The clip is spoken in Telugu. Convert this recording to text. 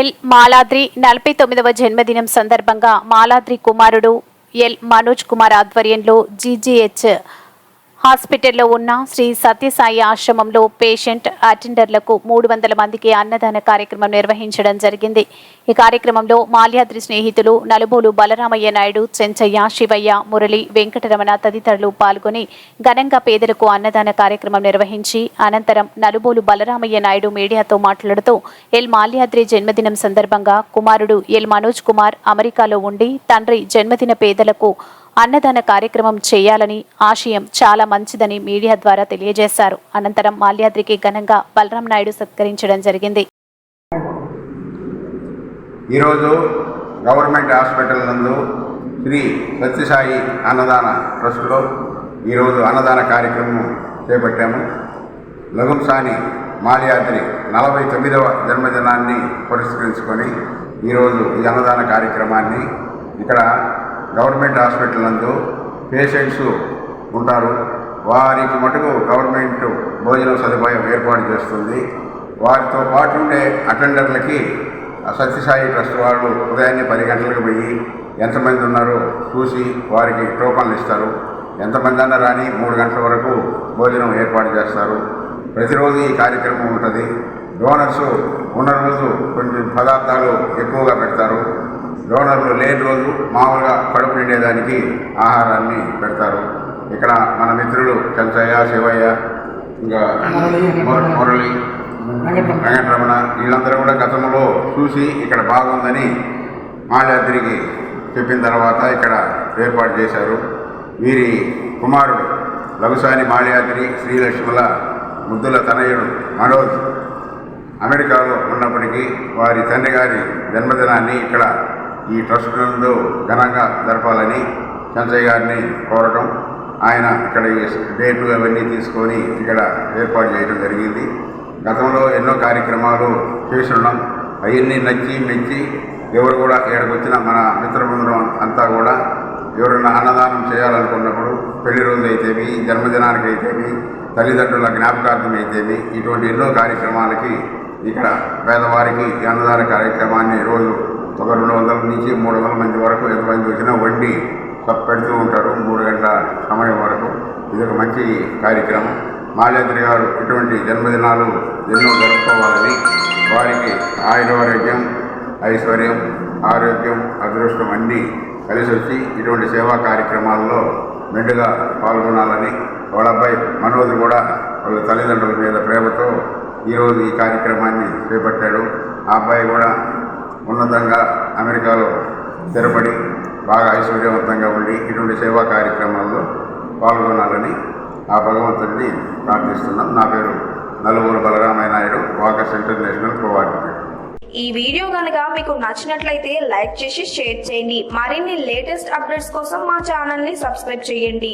ఎల్ మాలాద్రి 49వ జన్మదినం సందర్భంగా మాలాద్రి కుమారుడు ఎల్ మనోజ్ కుమార్ ఆధ్వర్యంలో జీజీహెచ్ హాస్పిటల్లో ఉన్న శ్రీ సత్యసాయి ఆశ్రమంలో పేషెంట్ అటెండర్లకు 300 మందికి అన్నదాన కార్యక్రమం నిర్వహించడం జరిగింది. ఈ కార్యక్రమంలో మాల్యాద్రి స్నేహితులు నలుబోలు బలరామయ్య నాయుడు, చెంచయ్య, శివయ్య, మురళి, వెంకటరమణ తదితరులు పాల్గొని ఘనంగా పేదలకు అన్నదాన కార్యక్రమం నిర్వహించి అనంతరం నలుబోలు బలరామయ్య నాయుడు మీడియాతో మాట్లాడుతూ ఎల్ మాల్యాద్రి జన్మదినం సందర్భంగా కుమారుడు ఎల్ మనోజ్ కుమార్ అమెరికాలో ఉండి తండ్రి జన్మదిన పేదలకు అన్నదాన కార్యక్రమం చేయాలని ఆశయం చాలా మంచిదని మీడియా ద్వారా తెలియజేశారు. అనంతరం మాల్యాద్రికి ఘనంగా బలరాం నాయుడు సత్కరించడం జరిగింది. ఈరోజు గవర్నమెంట్ హాస్పిటల్ నందు శ్రీ సత్యసాయి అన్నదాన ట్రస్టులో ఈరోజు అన్నదాన కార్యక్రమం చేపట్టాము. లఘుంసాని మాల్యాద్రి 49వ జన్మదినాన్ని పురస్కరించుకొని ఈరోజు ఈ అన్నదాన కార్యక్రమాన్ని ఇక్కడ గవర్నమెంట్ హాస్పిటల్ నందు పేషెంట్స్ ఉంటారు. వారికి మటుకు గవర్నమెంట్ భోజనం సదుపాయం ఏర్పాటు చేస్తుంది. వారితో పాటు ఉండే అటెండర్లకి సత్యసాయి ట్రస్ట్ వాళ్ళు ఉదయాన్నే 10 గంటలకు పోయి ఎంతమంది ఉన్నారో చూసి వారికి టోకన్లు ఇస్తారు. ఎంతమంది అన్నా రాని 3 గంటల వరకు భోజనం ఏర్పాటు చేస్తారు. ప్రతిరోజు ఈ కార్యక్రమం ఉంటుంది. డోనర్స్ ఉన్న రోజు కొంచెం పదార్థాలు ఎక్కువగా పెడతారు. డోనర్లు లేని రోజు మామూలుగా కడుపు నిండేదానికి ఆహారాన్ని పెడతారు. ఇక్కడ మన మిత్రులు చెంచయ్య, శివయ్య, ఇంకా మురళి, వెంకటరమణ వీళ్ళందరూ కూడా గతంలో చూసి ఇక్కడ బాగుందని మాల్యాద్రికి చెప్పిన తర్వాత ఇక్కడ ఏర్పాటు చేశారు. వీరి కుమారుడు లఘుసాని మాల్యాద్రి శ్రీలక్ష్ముల ముద్దుల తనయుడు మనోజ్ అమెరికాలో ఉన్నప్పటికీ వారి తండ్రి గారి జన్మదినాన్ని ఇక్కడ ఈ ట్రస్ట్ నందు ఘనంగా జరపాలని చెంచయ్య గారిని కోరటం, ఆయన ఇక్కడ ఈ డేట్లు అవన్నీ తీసుకొని ఇక్కడ ఏర్పాటు చేయడం జరిగింది. గతంలో ఎన్నో కార్యక్రమాలు చేస్తున్నాం. అవన్నీ నచ్చి మెచ్చి ఎవరు కూడా ఇక్కడికి వచ్చిన మన మిత్రబృందం అంతా కూడా ఎవరైనా అన్నదానం చేయాలనుకున్నప్పుడు పెళ్లి రోజు అయితేవి, జన్మదినానికి అయితేవి, తల్లిదండ్రుల జ్ఞాపకార్థం అయితేవి, ఇటువంటి ఎన్నో కార్యక్రమాలకి ఇక్కడ పేదవారికి ఈ అన్నదాన కార్యక్రమాన్ని రోజు ఒక 200 నుంచి 300 మంది వరకు ఎంతమంది వచ్చినా వండి పెడుతూ ఉంటారు 3 గంటల సమయం వరకు. ఇది ఒక మంచి కార్యక్రమం. మాల్యాద్రి గారు ఇటువంటి జన్మదినాలు ఎన్నో జరుపుకోవాలని, వారికి ఆయురారోగ్యం, ఐశ్వర్యం, ఆరోగ్యం, అదృష్టం అన్నీ కలిసి వచ్చి ఇటువంటి సేవా కార్యక్రమాల్లో మెండుగా పాల్గొనాలని, వాళ్ళ అబ్బాయి మనోజ్ కూడా వాళ్ళ తల్లిదండ్రుల మీద ప్రేమతో ఈరోజు ఈ కార్యక్రమాన్ని చేపట్టాడు. ఆ అబ్బాయి కూడా ఉన్నతంగా అమెరికాలో స్థిరపడి బాగా ఐశ్వర్యవంతంగా ఉండి ఇటువంటి సేవా కార్యక్రమాల్లో పాల్గొనాలని ఆ భగవంతుడిని ప్రార్థిస్తున్నాం. నా పేరు Nalubolu Balaramaiah Naidu, walkers international coordinator. ఈ వీడియో కనుక మీకు నచ్చినట్లయితే లైక్ చేసి షేర్ చేయండి. మరిన్ని లేటెస్ట్ అప్డేట్స్ కోసం మా ఛానల్ ని సబ్స్క్రైబ్ చేయండి.